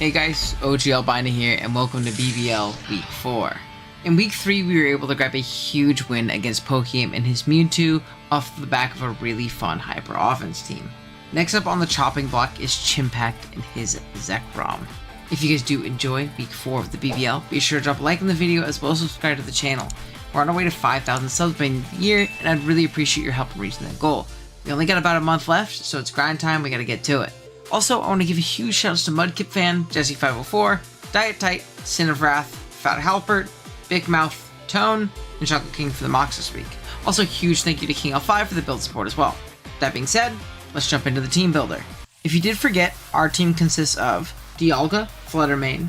Hey guys, OGalbina here and welcome to BBL Week 4. In Week 3 we were able to grab a huge win against Pokemon and his Mewtwo off the back of a really fun hyper offense team. Next up on the chopping block is Chimpact and his Zekrom. If you guys do enjoy Week 4 of the BBL, be sure to drop a like on the video as well as subscribe to the channel. We're on our way to 5,000 subs by the end of the year and I'd really appreciate your help in reaching that goal. We only got about a month left, so it's grind time, we gotta get to it. Also, I want to give a huge shout out to Mudkip Fan, Jesse504, Diet Tight, Sin of Wrath, Fat Halpert, Big Mouth, Tone, and Chocolate King for the mocks this week. Also, huge thank you to King L5 for the build support as well. That being said, let's jump into the team builder. If you did forget, our team consists of Dialga, Fluttermane,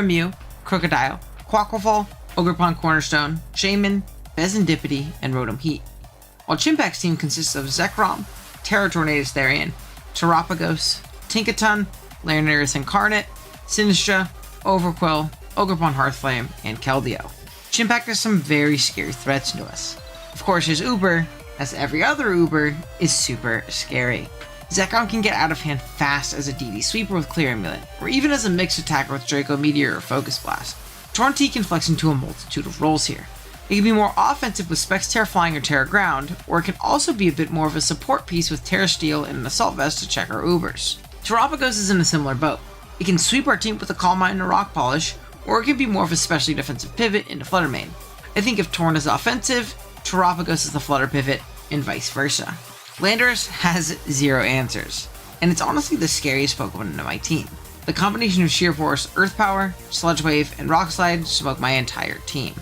Mew, Crocodile, Quaquaval, Ogerpon Cornerstone, Shaman, Bezendipity, and Rotom Heat. While Chimpact's team consists of Zekrom, Tornadus Therian, Terapagos, Tinkaton, Larynarus Incarnate, Sinistra, Overquill, Ogerpon Hearthflame, and Keldeo. Chimpact has some very scary threats to us. Of course, his Uber, as every other Uber, is super scary. Zekrom can get out of hand fast as a DD sweeper with Clear Amulet, or even as a mixed attacker with Draco Meteor or Focus Blast. Tornadus can flex into a multitude of roles here. It can be more offensive with Specs Terra Flying or Terra Ground, or it can also be a bit more of a support piece with Terra Steel and an Assault Vest to check our Ubers. Terapagos is in a similar boat. It can sweep our team with a Calm Mind and a Rock Polish, or it can be more of a specially defensive pivot into Fluttermane. I think if Torn is offensive, Terapagos is the Flutter pivot, and vice versa. Landorus has zero answers, and it's honestly the scariest Pokemon in my team. The combination of Sheer Force, Earth Power, Sludge Wave, and Rock Slide smoke my entire team.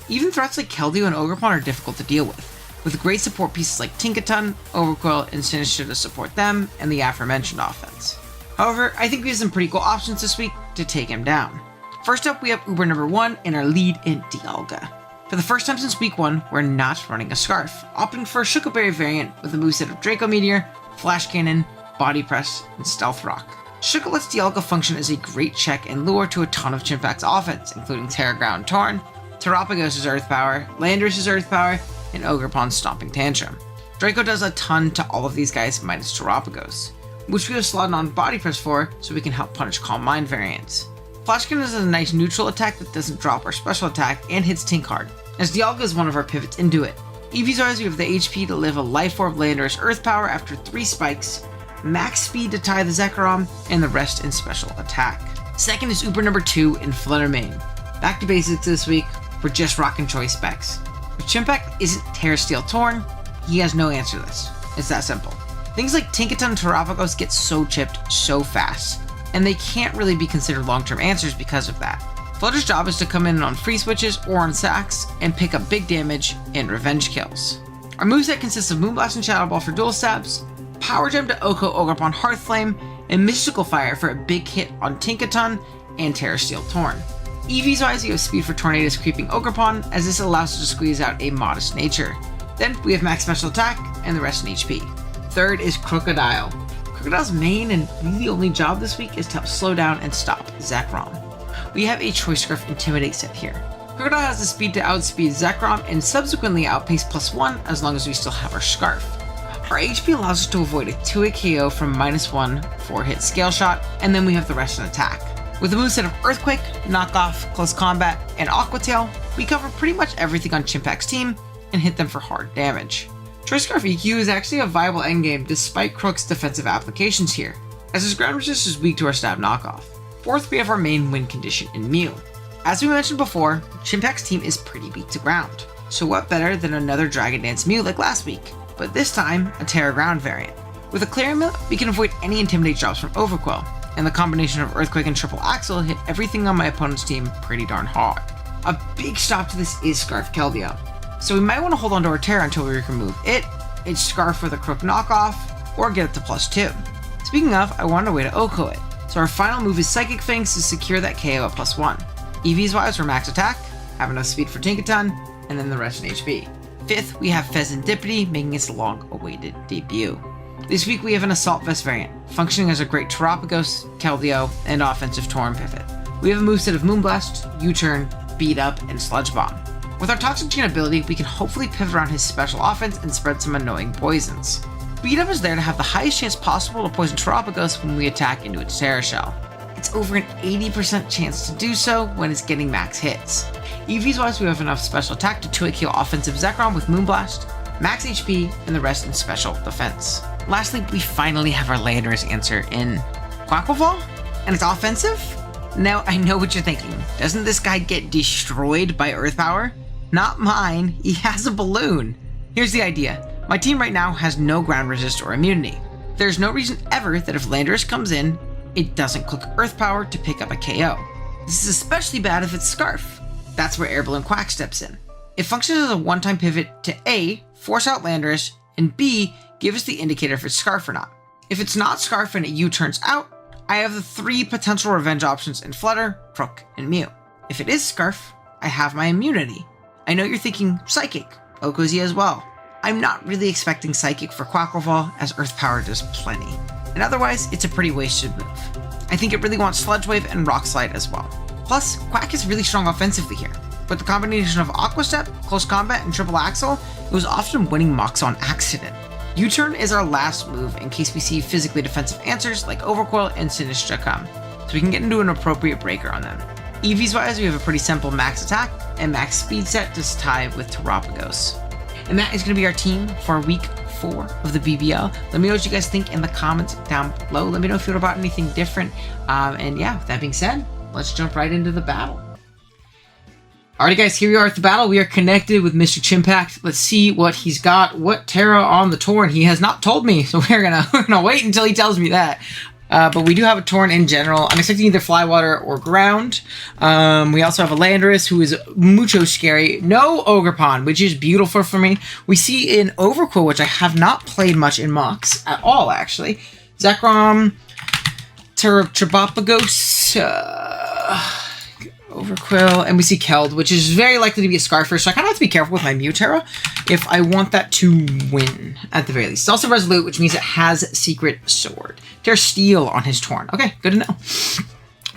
Even threats like Keldeo and Ogerpon are difficult to deal with great support pieces like Tinkaton, Overquill, and Sinistra to support them, and the aforementioned offense. However, I think we have some pretty cool options this week to take him down. First up, we have Uber number 1 and our lead in Dialga. For the first time since week 1, we're not running a Scarf, opting for a Shuckleberry variant with a moveset of Draco Meteor, Flash Cannon, Body Press, and Stealth Rock. Shuckle lets Dialga function as a great check and lure to a ton of Chimpact's offense, including Terra Ground Torn, Terapagos' Earth Power, Landorus' Earth Power, and Ogerpon's Stomping Tantrum. Draco does a ton to all of these guys minus Terapagos, which we have slotted on Body Press for so we can help punish Calm Mind variants. Flash Cannon is a nice neutral attack that doesn't drop our special attack and hits Tink hard, as Dialga is one of our pivots into it. EV's-wise, we have the HP to live a Life Orb Landorus Earth Power after 3 spikes, max speed to tie the Zekrom, and the rest in special attack. Second is Uber number 2 in Fluttermane. Back to basics this week. We're just rocking choice specs. If Chimpact isn't Terra Steel Torn, he has no answer to this. It's that simple. Things like Tinkaton and Terapagos get so chipped so fast, and they can't really be considered long-term answers because of that. Flutter's job is to come in on free switches or on sacks and pick up big damage and revenge kills. Our moveset consists of Moonblast and Shadow Ball for dual stabs, Power Gem to Oko Ogerpon Hearthflame, and Mystical Fire for a big hit on Tinkaton and Terra Steel Torn. EV's-wise, you have speed for Tornadus creeping Ogerpon, as this allows us to squeeze out a modest nature. Then we have max special attack and the rest in HP. Third is Crocodile. Crocodile's main and really only job this week is to help slow down and stop Zekrom. We have a Choice Scarf Intimidate set here. Crocodile has the speed to outspeed Zekrom and subsequently outpace +1 as long as we still have our Scarf. Our HP allows us to avoid a 2-hit KO from -1 4-hit Scale Shot, and then we have the rest in attack. With a moveset of Earthquake, Knockoff, Close Combat, and Aqua Tail, we cover pretty much everything on Chimpact's team and hit them for hard damage. Choice Scarf EQ is actually a viable endgame despite Crook's defensive applications here, as his ground resist is weak to our stab knockoff. Fourth, we have our main win condition in Mew. As we mentioned before, Chimpact's team is pretty weak to ground, so what better than another Dragon Dance Mew like last week, but this time a Terra Ground variant. With a Clear Amulet, we can avoid any Intimidate drops from Overquill, and the combination of Earthquake and Triple Axle hit everything on my opponent's team pretty darn hard. A big stop to this is Scarf Keldeo, so we might want to hold on to our Terra until we can remove it, its Scarf with a Crook knockoff, or get it to +2. Speaking of, I wanted a way to Oko it, so our final move is Psychic Fangs to secure that KO at +1. EV's-wise, we're max attack, have enough speed for Tinkaton, and then the rest in HP. Fifth, we have Bezendipity making its long-awaited debut. This week we have an Assault Vest variant, functioning as a great Terapagos, Keldeo, and offensive Torn pivot. We have a moveset of Moonblast, U-Turn, Beat Up, and Sludge Bomb. With our Toxic Chain ability, we can hopefully pivot around his special offense and spread some annoying poisons. Beat Up is there to have the highest chance possible to poison Terapagos when we attack into its Terra Shell. it's over an 80% chance to do so when it's getting max hits. EVs wise, we have enough special attack to 2-hit kill offensive Zekrom with Moonblast, max HP, and the rest in special defense. Lastly, we finally have our Landorus answer in Quaquaval, and it's offensive? Now, I know what you're thinking. Doesn't this guy get destroyed by Earth Power? Not mine, he has a balloon. Here's the idea. My team right now has no ground resist or immunity. There's no reason ever that if Landorus comes in, it doesn't click Earth Power to pick up a KO. This is especially bad if it's Scarf. That's where Air Balloon Quack steps in. It functions as a one-time pivot to A, force out Landorus, and B, give us the indicator if it's Scarf or not. If it's not Scarf and it U-turns out, I have the 3 potential revenge options in Flutter, Croak, and Mew. If it is Scarf, I have my immunity. I know you're thinking Psychic, Okozie as well. I'm not really expecting Psychic for Quaquaval, as Earth Power does plenty. And otherwise, it's a pretty wasted move. I think it really wants Sludge Wave and Rock Slide as well. Plus, Quack is really strong offensively here. With the combination of Aqua Step, Close Combat, and Triple Axle, it was often winning mocks on accident. U-turn is our last move in case we see physically defensive answers like Overcoil and Sinistra come, so we can get into an appropriate breaker on them. EVs wise, we have a pretty simple max attack and max speed set to tie with Terapagos. And that is going to be our team for week 4 of the BBL. Let me know what you guys think in the comments down below. Let me know if you know about anything different. And yeah, with that being said, let's jump right into the battle. Alrighty guys, here we are at the battle. We are connected with Mr. Chimpact. Let's see what he's got. What Terra on the Torn? He has not told me, so we're gonna wait until he tells me that. But we do have a Torn in general. I'm expecting either Fly Water or Ground. We also have a Landorus, who is mucho scary. No Ogerpon, which is beautiful for me. We see an Overcoil, which I have not played much in mocks at all, actually. Zekrom, Terapagos, Overquill, and we see Keld, which is very likely to be a Scarfer, so I kind of have to be careful with my Mewterra if I want that to win, at the very least. It's also Resolute, which means it has Secret Sword. Terra Steel on his Torn. Okay, good to know.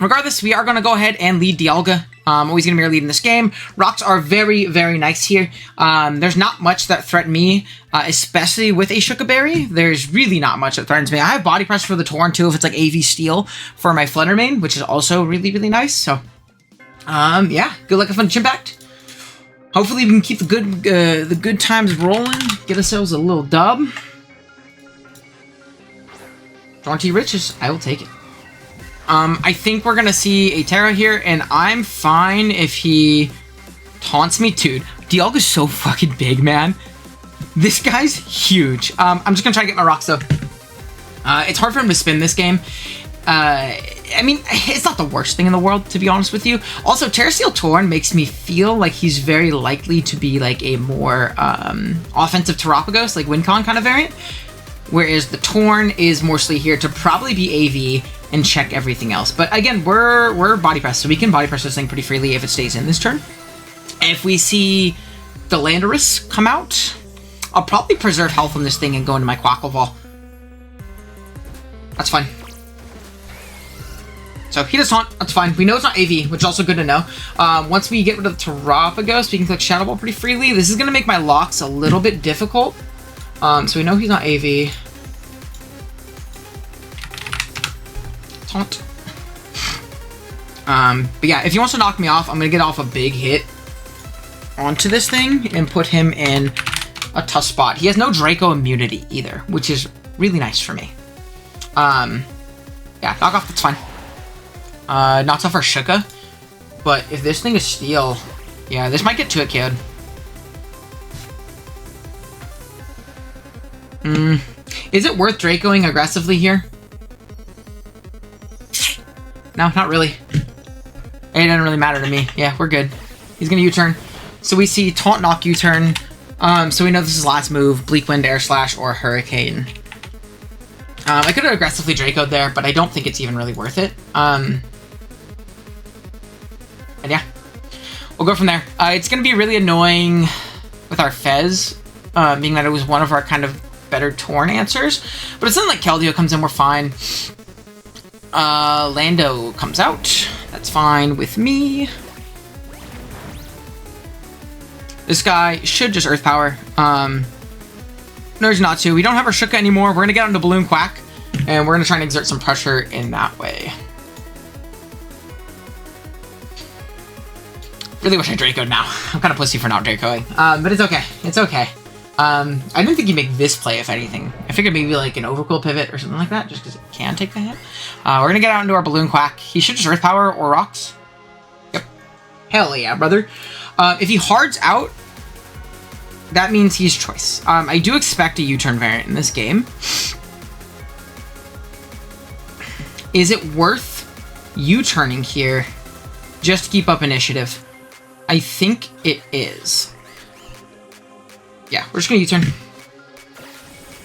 Regardless, we are going to go ahead and lead Dialga. Always going to be our lead in this game. Rocks are very, very nice here. There's not much that threaten me, especially with a Shukaberry. There's really not much that threatens me. I have Body Press for the Torn, too, if it's like AV Steel for my Flutter main, which is also really, really nice, so... yeah, good luck and fun Chimpact. Hopefully we can keep the good times rolling, get ourselves a little dub. Jaunty Riches, I will take it. I think we're gonna see a Terra here, and I'm fine if he taunts me. Dude, Dialga's so fucking big, man. This guy's huge. I'm just gonna try to get my rocks, though. It's hard for him to spin this game. I mean, it's not the worst thing in the world, to be honest with you. Also, Terrasteel Torn makes me feel like he's very likely to be like a more offensive Terapagos, like Wincon kind of variant. Whereas the Torn is mostly here to probably be AV and check everything else. But again, we're Body Press, so we can Body Press this thing pretty freely if it stays in this turn. If we see the Landorus come out, I'll probably preserve health on this thing and go into my Quaquaval. That's fine. So he does taunt, that's fine. We know it's not AV, which is also good to know. Once we get rid of the Terapagos, we can click Shadow Ball pretty freely. This is going to make my locks a little bit difficult. So we know he's not AV. Taunt. But yeah, if he wants to knock me off, I'm going to get off a big hit onto this thing and put him in a tough spot. He has no Draco immunity either, which is really nice for me. Yeah, knock off, that's fine. Knocks off our Shuka. But if this thing is Steel, yeah, this might get 2-hit KO'd. Is it worth Dracoing aggressively here? No, not really. It doesn't really matter to me. Yeah, we're good. He's gonna U-turn. So we see Taunt Knock U-turn. So we know this is last move, Bleak Wind, Air Slash, or Hurricane. I could have aggressively Dracoed there, but I don't think it's even really worth it. And yeah, we'll go from there. It's going to be really annoying with our Fez, being that it was one of our kind of better Torn answers. But it's something like Keldeo comes in, we're fine. Lando comes out. That's fine with me. This guy should just Earth Power. No, he's not to. We don't have our Shuka anymore. We're going to get onto Balloon Quack, and we're going to try and exert some pressure in that way. Really wish I Draco'd now. I'm kind of pussy for not Dracoing. But it's okay. It's okay. I didn't think he'd make this play, if anything. I figured maybe like an Overcool pivot or something like that, just because it can take the hit. We're going to get out into our Balloon Quack. He should just Earth Power or Rocks. Yep. Hell yeah, brother. If he hards out, that means he's choice. I do expect a U-turn variant in this game. Is it worth U-turning here just to keep up initiative? I think it is. Yeah, we're just going to U-turn.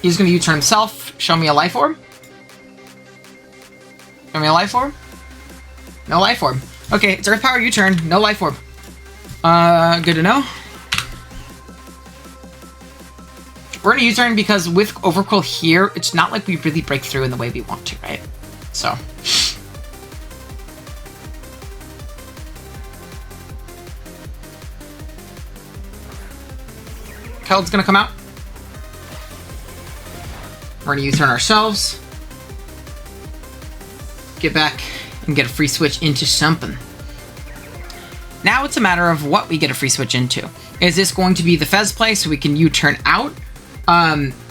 He's going to U-turn himself. Show me a life orb. Show me a life orb. No life orb. Okay, it's Earth Power U-turn. No life orb. Good to know. We're going to U-turn because with Overcool here, it's not like we really break through in the way we want to, right? So... Keld's gonna come out. We're gonna U-turn ourselves. Get back and get a free switch into something. Now it's a matter of what we get a free switch into. Is this going to be the Fez play so we can U-turn out?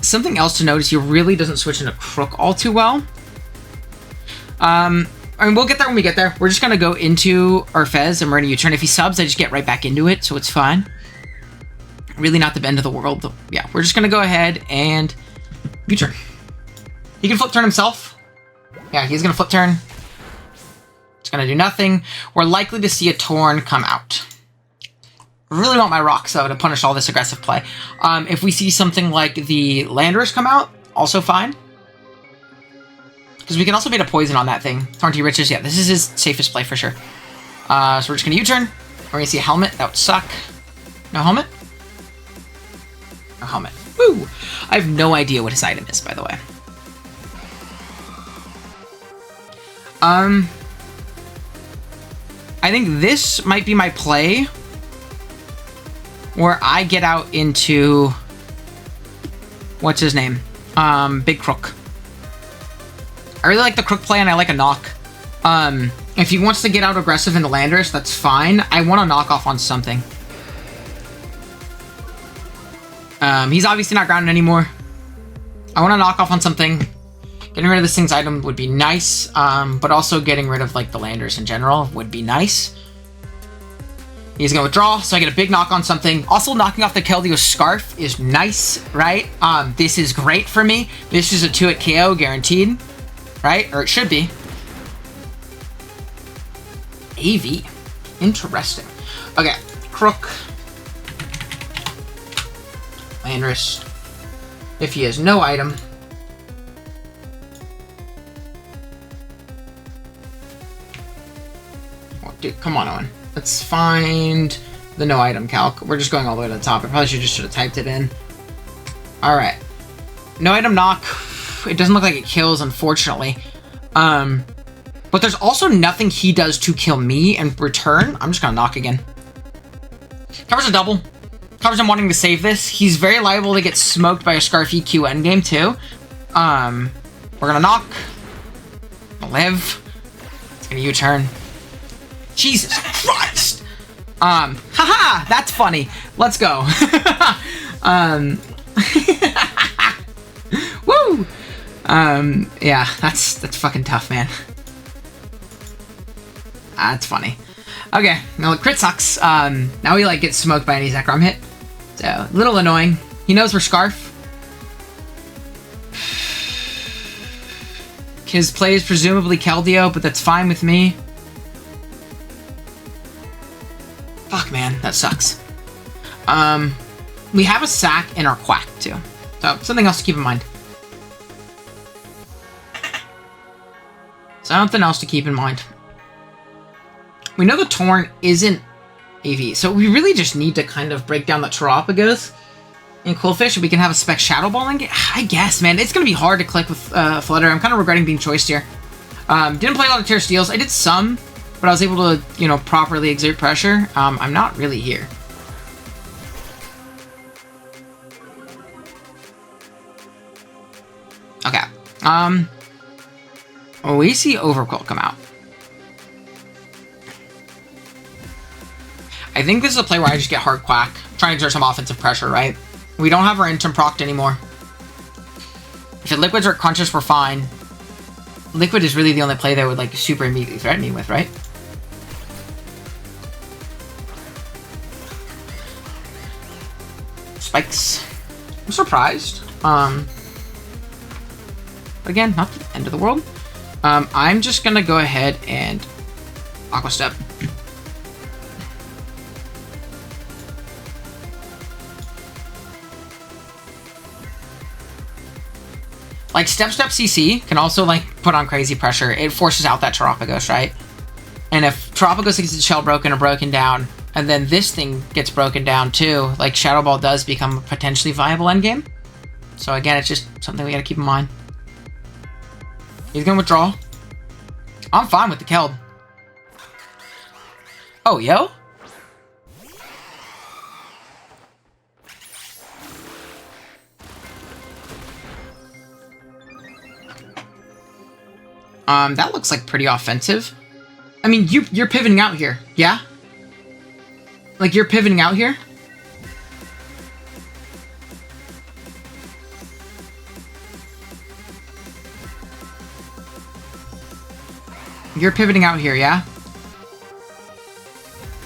Something else to notice, he really doesn't switch into Crook all too well. I mean, we'll get there when we get there. We're just gonna go into our Fez and we're gonna U-turn. If he subs, I just get right back into it, so it's fine. Really not the end of the world. Yeah, we're just going to go ahead and U-turn. He can flip turn himself. Yeah, he's going to flip turn. It's going to do nothing. We're likely to see a Torn come out. I really want my Rocks, though, to punish all this aggressive play. If we see something like the Landorus come out, also fine. Because we can also bait a Poison on that thing. Thornty Riches, yeah, this is his safest play for sure. So we're just going to U-turn. We're going to see a Helmet. That would suck. No Helmet? Helmet. Woo! I have no idea what his item is, by the way. I think this might be my play where I get out into what's his name? Big Crook. I really like the Crook play and I like a knock. If he wants to get out aggressive in the Landorus, that's fine. I want to knock off on something. He's obviously not grounded anymore. I want to knock off on something. Getting rid of this thing's item would be nice, but also getting rid of like the Landers in general would be nice. He's going to withdraw, so I get a big knock on something. Also, knocking off the Keldeo Scarf is nice, right? This is great for me. This is a 2-hit KO guaranteed, right? Or it should be. AV. Interesting. Okay, Crook. Landorus. If he has no item. Oh, dude, come on, Owen. Let's find the no item calc. We're just going all the way to the top. I probably should have typed it in. Alright. No item knock. It doesn't look like it kills, unfortunately. But there's also nothing he does to kill me in return. I'm just gonna knock again. Covers a double. Covers him wanting to save this. He's very liable to get smoked by a Scarf EQ endgame, too. We're gonna knock. Live. It's gonna U-turn. Jesus Christ! Haha! That's funny. Let's go. Woo! Yeah, that's fucking tough, man. That's funny. Okay, now crit sucks. Now he like gets smoked by any Zekrom hit. So, a little annoying. He knows we're Scarf. His play is presumably Keldeo, but that's fine with me. Fuck, man, that sucks. We have a sack in our Quack, too. So, something else to keep in mind. Something else to keep in mind. We know the Torn isn't AV, so we really just need to kind of break down the TERAPAGOS in Quillfish, and we can have a Spec Shadow Balling. I guess, man, it's going to be hard to click with Flutter. I'm kind of regretting being choiced here. Didn't play a lot of Tear Steels. I did some, but I was able to, you know, properly exert pressure. I'm not really here. Okay. We see Overcoil come out. I think this is a play where I just get hard quack. Try and exert some offensive pressure, right? We don't have our Intim procced anymore. If it liquids or crunches, we're fine. Liquid is really the only play that would like super immediately threaten me with, right? Spikes. I'm surprised. But again, not the end of the world. I'm just gonna go ahead and Aqua Step. Like, Step CC can also, like, put on crazy pressure. It forces out that TERAPAGOS, right? And if TERAPAGOS gets its shell broken or broken down, and then this thing gets broken down too, like, Shadow Ball does become a potentially viable endgame. So again, it's just something we gotta keep in mind. He's gonna withdraw. I'm fine with the Keld. Oh, yo? That looks like pretty offensive. I mean, you're pivoting out here, yeah? Like, you're pivoting out here? You're pivoting out here, yeah?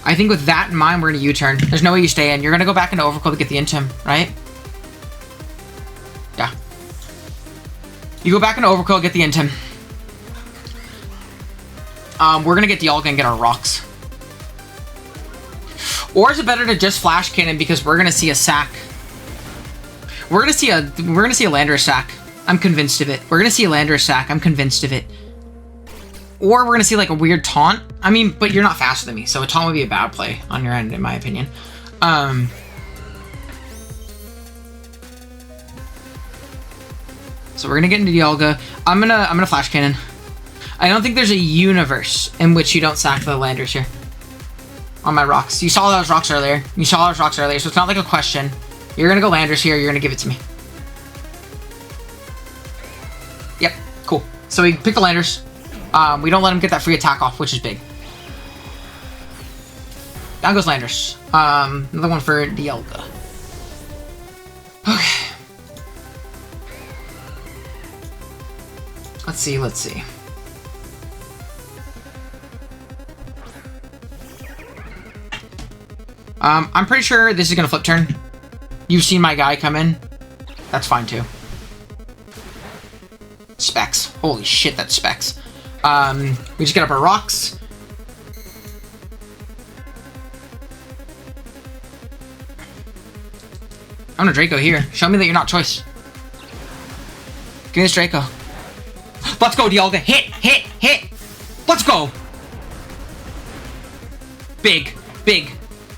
I think with that in mind, we're gonna U-turn. There's no way you stay in. You're gonna go back into Overkill to get the Intim, right? Yeah. You go back into Overkill, get the Intim. We're gonna get Dialga and get our rocks. Or is it better to just Flash Cannon because we're gonna see a sack? We're gonna see a Landorus sack. I'm convinced of it. We're gonna see a Landorus sack. I'm convinced of it. Or we're gonna see like a weird taunt. I mean, but you're not faster than me, so a taunt would be a bad play on your end, in my opinion. So we're gonna get into Dialga. I'm gonna Flash Cannon. I don't think there's a universe in which you don't sack the Landers here. On my rocks. You saw those rocks earlier. You saw those rocks earlier, so it's not like a question. You're gonna go Landers here, you're gonna give it to me. Yep, cool. So we pick the Landers. We don't let him get that free attack off, which is big. Down goes Landers. Another one for Dialga. Okay. Let's see. I'm pretty sure this is gonna flip turn. You've seen my guy come in. That's fine too. Specs. Holy shit, that's Specs. We just get up our rocks. I'm gonna Draco here. Show me that you're not choice. Give me this Draco. Let's go, Dialga. Hit! Let's go! Big.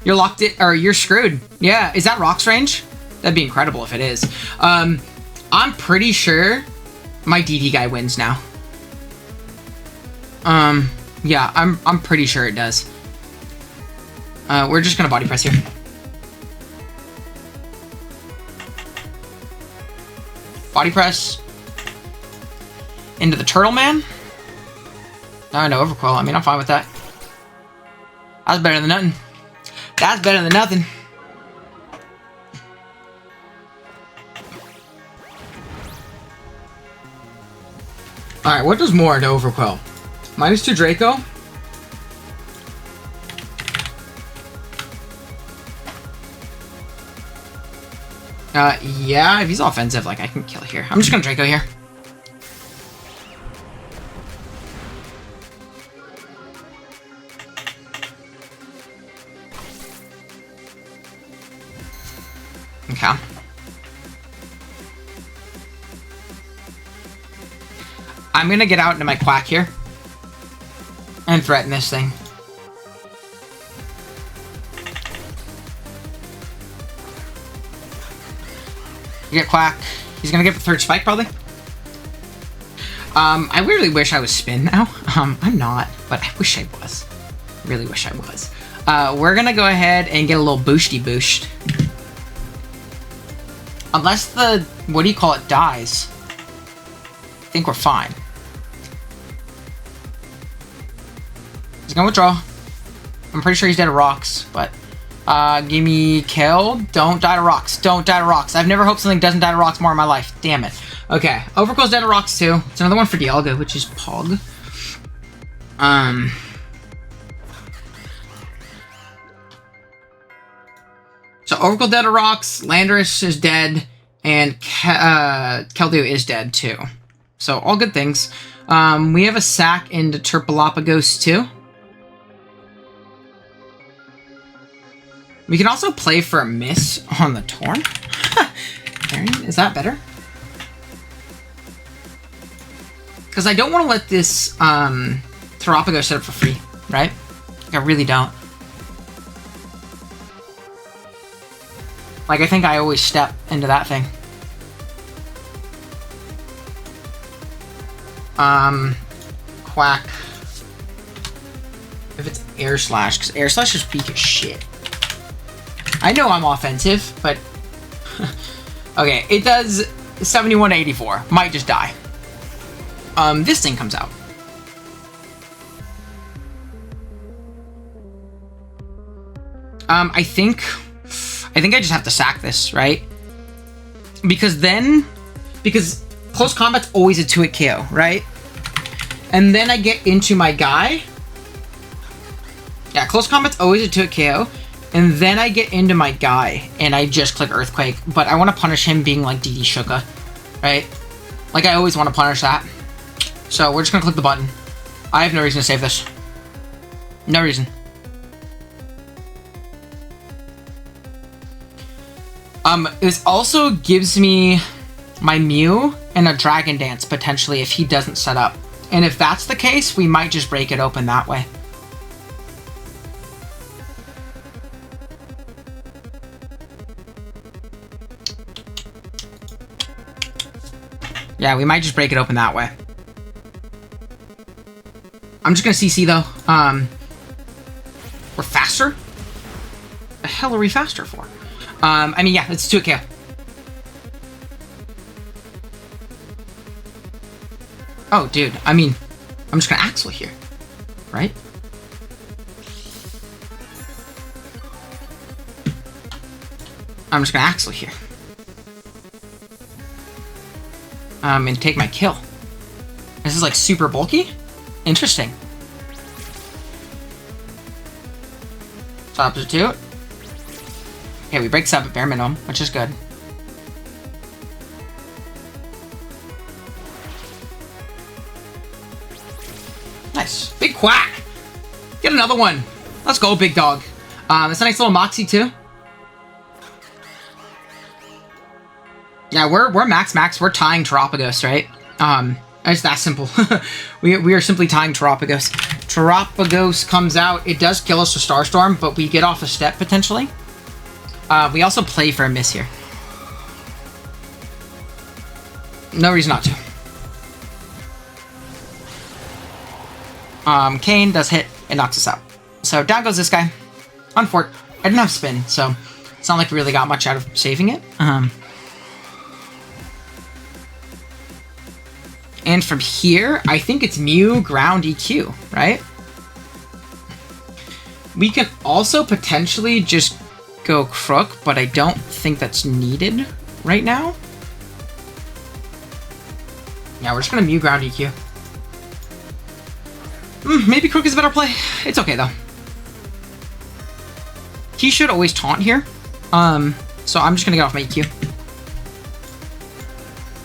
You're locked in, or you're screwed. Yeah, is that Rocks range? That'd be incredible if it is. I'm pretty sure my DD guy wins now. Yeah, I'm pretty sure it does. We're just gonna body press here. Body press. Into the Turtle Man. No Overquill. I mean, I'm fine with that. That's better than nothing. That's better than nothing. Alright, what does more to Overquill? -2 Draco? Yeah, if he's offensive, like, I can kill here. I'm just gonna Draco here. Okay. I'm gonna get out into my Quack here and threaten this thing. You get Quack. He's gonna get the third spike probably. I really wish I was spin now. I'm not, but I wish I was. Really wish I was. We're gonna go ahead and get a little boosty boost. Unless the, what do you call it, dies. I think we're fine. He's gonna withdraw. I'm pretty sure he's dead to rocks, but give me kill. Don't die to rocks. Don't die to rocks. I've never hoped something doesn't die to rocks more in my life. Damn it. Okay, Overcoil's dead to rocks too. It's another one for Dialga, which is Pog. So Overcoil dead to rocks, Landorus is dead, and Keldeo is dead too. So all good things. We have a sack into TERAPAGOS too. We can also play for a miss on the Torn. Is that better? Because I don't want to let this TERAPAGOS set up for free, right? I really don't. Like, I think I always step into that thing. Quack. If it's Air Slash, because Air Slash is weak as shit. I know I'm offensive, but... okay, it does 71 to 84. Might just die. This thing comes out. I think I just have to sack this, right? Because close combat's always a 2-hit KO, right? And then I get into my guy. Yeah, close combat's always a 2-hit KO. And then I get into my guy, and I just click Earthquake. But I want to punish him being like DD Shuka, right? Like, I always want to punish that. So, we're just going to click the button. I have no reason to save this. No reason. This also gives me my Mew and a Dragon Dance, potentially, if he doesn't set up. And if that's the case, we might just break it open that way. Yeah, we might just break it open that way. I'm just gonna CC though. We're faster? The hell are we faster for? I mean, yeah, it's 2 KO. Oh, dude, I mean, I'm just gonna Axel here, right? I'm just gonna Axel here. And take my kill. This is like super bulky? Interesting. Substitute. Okay, we break sub at bare minimum, which is good. Nice. Big Quack! Get another one! Let's go, big dog. It's a nice little Moxie, too. Yeah, we're max. We're tying TERAPAGOS, right? It's that simple. we are simply tying TERAPAGOS. TERAPAGOS comes out. It does kill us with Starstorm, but we get off a step, potentially. We also play for a miss here. No reason not to. Kane does hit and knocks us out. So down goes this guy. On fort. I didn't have spin, so it's not like we really got much out of saving it. And from here, I think it's Mew, Ground, EQ, right? We can also potentially just go Crook, but I don't think that's needed right now. Yeah, we're just gonna Mew, Ground, EQ. Maybe Crook is a better play. It's okay, though. He should always taunt here. So I'm just gonna get off my EQ.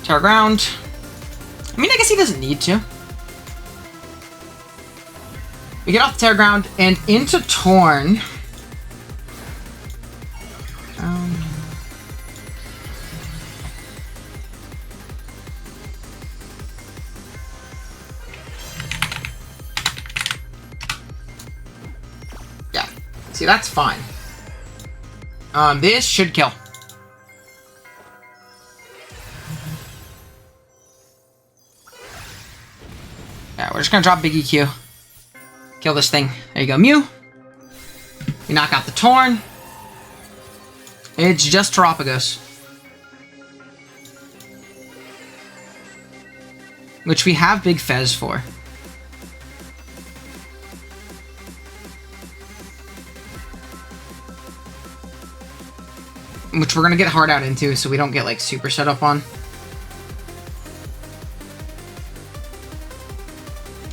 Terra Ground. I mean, I guess he doesn't need to. We get off the Terra Ground and into Torn. Yeah. See, that's fine. This should kill. Yeah, we're just gonna drop big EQ. Kill this thing. There you go, Mew. We knock out the Torn. It's just TERAPAGOS. Which we have Big Fez for. which we're going to get hard out into so we don't get like super set up on.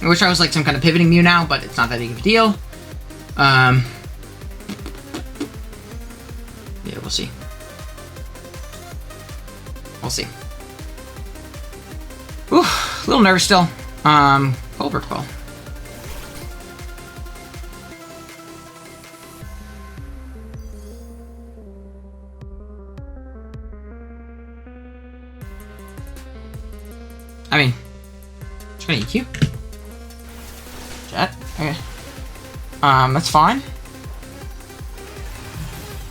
I wish I was like some kind of pivoting Mew now, but it's not that big of a deal. Yeah, we'll see. We'll see. Ooh, a little nervous still. Colbert Call. I mean, just gonna EQ. Jet. Okay. That's fine.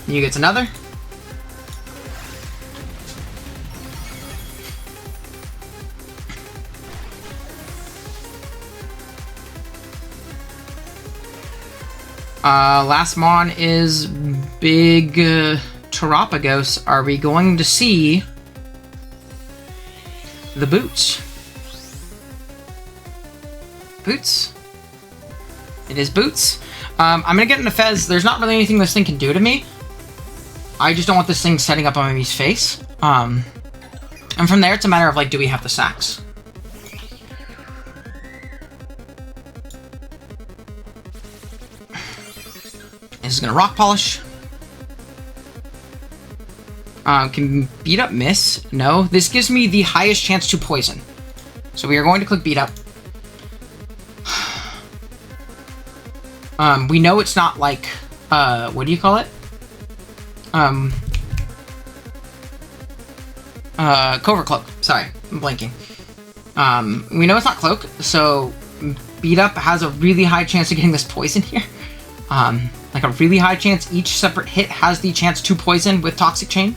You gets another. Last mon is big TERAPAGOS. Are we going to see the boots? Boots. It is boots. I'm gonna get into Fez. There's not really anything this thing can do to me. I just don't want this thing setting up on Mii's face. And from there, it's a matter of like, do we have the sacks? This is gonna rock polish. Can beat up miss? No. This gives me the highest chance to poison. So we are going to click beat up. We know it's not like, what do you call it? Covert Cloak. Sorry, I'm blanking. We know it's not Cloak, so beat up has a really high chance of getting this poison here. Like a really high chance. Each separate hit has the chance to poison with Toxic Chain.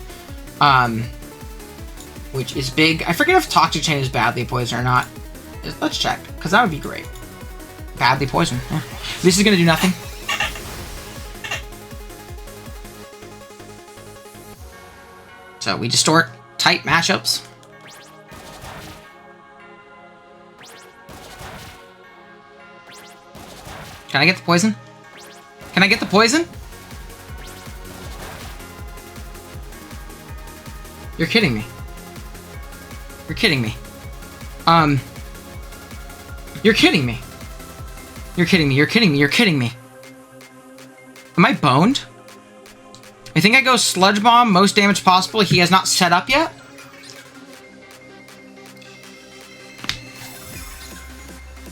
Which is big. I forget if Toxic Chain is badly poisoned or not. Let's check, because that would be great. Badly poisoned. Yeah. This is going to do nothing. So we distort tight matchups. Can I get the poison? Can I get the poison? You're kidding me. You're kidding me. You're kidding me. You're kidding me. You're kidding me. You're kidding me. Am I boned? I think I go Sludge Bomb, most damage possible. He has not set up yet.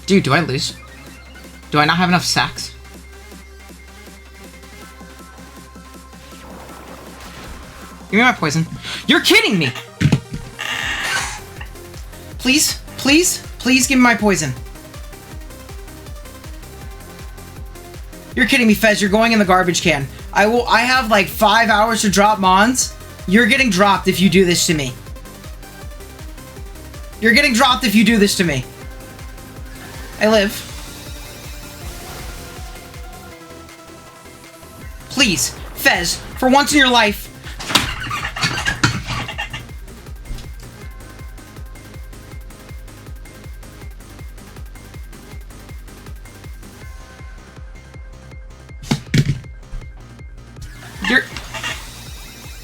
Dude, do I lose? Do I not have enough sacks? Give me my poison. You're kidding me! Please, please, please give me my poison. You're kidding me, Fez. You're going in the garbage can. I have like 5 hours to drop mons. You're getting dropped if you do this to me. You're getting dropped if you do this to me. I live. Please, Fez, for once in your life.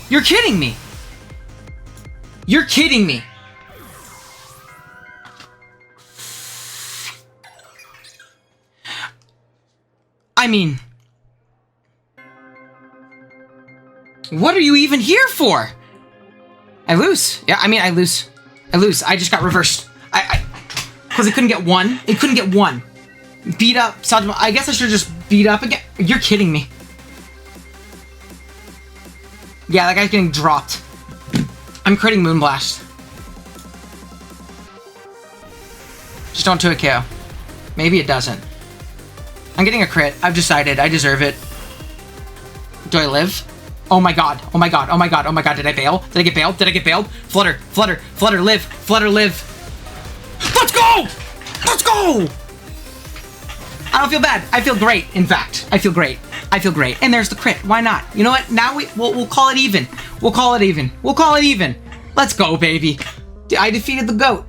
You're kidding me. You're kidding me. I mean, what are you even here for? I lose. Yeah, I mean, I lose. I lose. I just got reversed. Because it couldn't get one. It couldn't get one. Beat up. I guess I should just beat up again. You're kidding me. Yeah, that guy's getting dropped. I'm critting Moonblast. Just don't do a KO. Maybe it doesn't. I'm getting a crit. I've decided. I deserve it. Do I live? Oh my god. Oh my god. Oh my god. Oh my god. Did I bail? Did I get bailed? Did I get bailed? Flutter. Flutter. Flutter. Live. Flutter. Live. Let's go! Let's go! I don't feel bad. I feel great, in fact. I feel great. I feel great. And there's the crit. Why not? You know what? Now we'll call it even. We'll call it even. We'll call it even. Let's go, baby. I defeated the GOAT.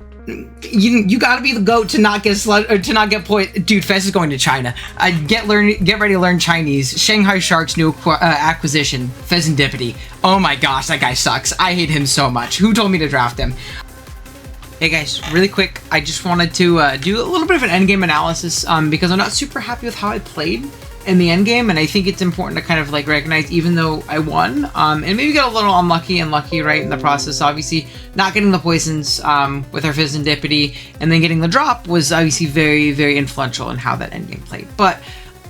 You gotta be the GOAT to not get poisoned. Dude, Fez is going to China. Get ready to learn Chinese. Shanghai Sharks new acquisition, Fezendipity. Oh my gosh, that guy sucks. I hate him so much. Who told me to draft him? Hey guys, really quick, I just wanted to do a little bit of an endgame analysis because I'm not super happy with how I played in the end game, and I think it's important to kind of like recognize, even though I won, and maybe got a little unlucky right in the process. Obviously, not getting the poisons with our Fezendipity and then getting the drop was obviously very, very influential in how that end game played. But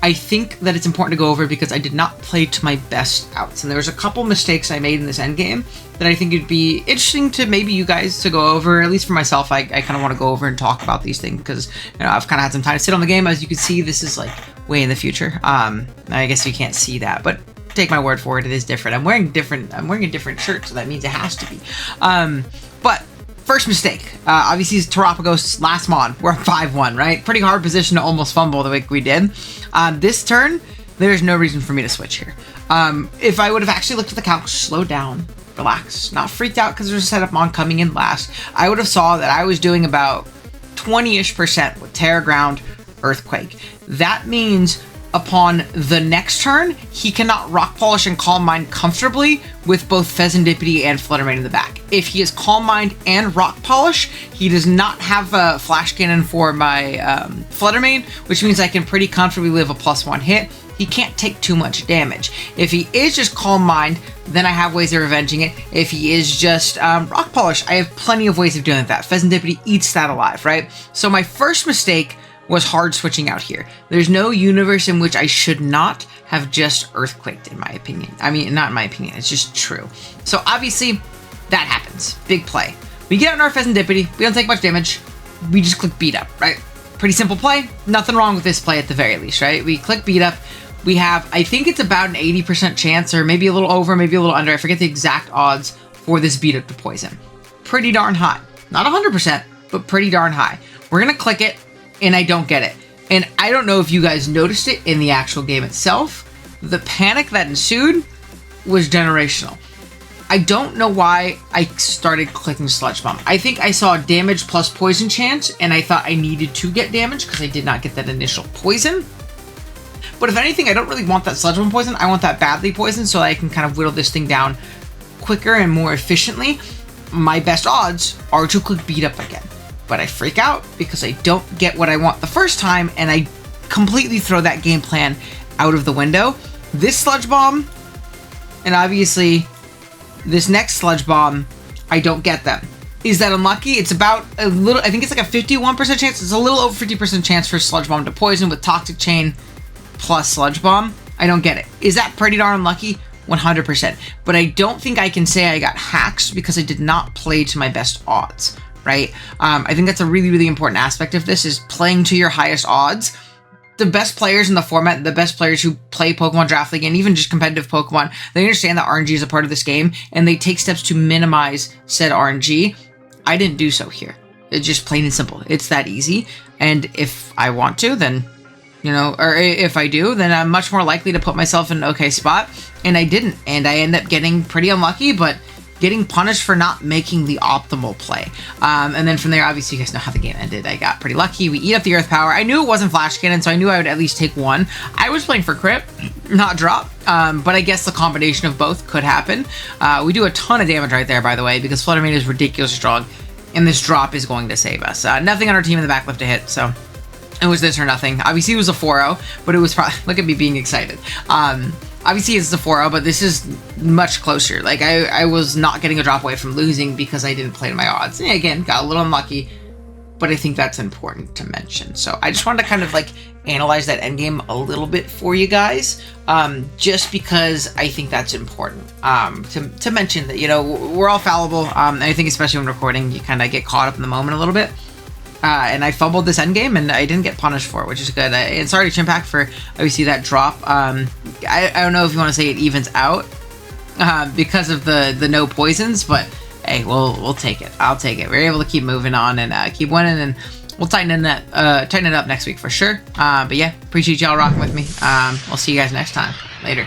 I think that it's important to go over because I did not play to my best outs, and there was a couple mistakes I made in this end game that I think it'd be interesting to maybe you guys to go over. At least for myself, I kind of want to go over and talk about these things because, you know, I've kind of had some time to sit on the game. As you can see, this is like way in the future. I guess you can't see that, but take my word for it, it is different. I'm wearing a different shirt, so that means it has to be. But first mistake, obviously, is TERAPAGOS last mod. We're 5-1, right? Pretty hard position to almost fumble the way we did. This turn, there's no reason for me to switch here. If I would have actually looked at the calc, slowed down, relax, not freaked out because there's a setup on coming in last, I would have saw that I was doing about 20-ish% with Terra Ground, Earthquake. That means upon the next turn, he cannot Rock Polish and Calm Mind comfortably with both Fezendipity and Fluttermane in the back. If he is Calm Mind and Rock Polish, he does not have a Flash Cannon for my Fluttermane, which means I can pretty comfortably live a +1 hit. He can't take too much damage. If he is just Calm Mind, then I have ways of revenging it. If he is just Rock Polish, I have plenty of ways of doing that. Fezendipity eats that alive, right? So my first mistake was hard switching out here. There's no universe in which I should not have just Earthquaked, in my opinion. I mean, not in my opinion, it's just true. So obviously, that happens. Big play. We get out in our Fezendipity, we don't take much damage, we just click beat up, right? Pretty simple play, nothing wrong with this play at the very least, right? We click beat up, we have, I think it's about an 80% chance, or maybe a little over, maybe a little under, I forget the exact odds for this beat up to poison. Pretty darn high. Not 100%, but pretty darn high. We're gonna click it, and I don't get it. And I don't know if you guys noticed it in the actual game itself. The panic that ensued was generational. I don't know why I started clicking Sludge Bomb. I think I saw damage plus poison chance, and I thought I needed to get damage because I did not get that initial poison. But if anything, I don't really want that Sludge Bomb poison. I want that badly poison so I can kind of whittle this thing down quicker and more efficiently. My best odds are to click beat up again. But I freak out because I don't get what I want the first time, and I completely throw that game plan out of the window. This Sludge Bomb, and obviously this next Sludge Bomb, I don't get them. Is that unlucky? It's about a little, I think it's like a 51% chance. It's a little over 50% chance for Sludge Bomb to poison with Toxic Chain plus Sludge Bomb. I don't get it. Is that pretty darn unlucky? 100%. But I don't think I can say I got hacks because I did not play to my best odds. Right? I think that's a really, really important aspect of this, is playing to your highest odds. The best players in the format, the best players who play Pokemon Draft League and even just competitive Pokemon, they understand that RNG is a part of this game, and they take steps to minimize said RNG. I didn't do so here. It's just plain and simple. It's that easy. And if I want to, then, you know, or if I do, then I'm much more likely to put myself in an okay spot. And I didn't. And I end up getting pretty unlucky, but getting punished for not making the optimal play. And then from there, obviously, you guys know how the game ended. I got pretty lucky. We eat up the Earth Power. I knew it wasn't Flash Cannon, so I knew I would at least take one. I was playing for crit, not drop, but I guess the combination of both could happen. We do a ton of damage right there, by the way, because Fluttermane is ridiculously strong, and this drop is going to save us. Nothing on our team in the back left to hit, so it was this or nothing. Obviously, it was a 4-0, but it was probably, look at me being excited. Obviously, it's the 4-0, but this is much closer. Like, I was not getting a drop away from losing because I didn't play to my odds. And again, got a little unlucky, but I think that's important to mention. So I just wanted to kind of, like, analyze that endgame a little bit for you guys, just because I think that's important to mention that, you know, we're all fallible. And I think especially when recording, you kind of get caught up in the moment a little bit. And I fumbled this endgame, and I didn't get punished for it, which is good. And sorry to Chimpack for obviously that drop. I don't know if you want to say it evens out because of the no poisons, but hey, we'll take it. I'll take it. We're able to keep moving on and keep winning, and we'll tighten it up next week for sure. But yeah, appreciate y'all rocking with me. We'll see you guys next time. Later.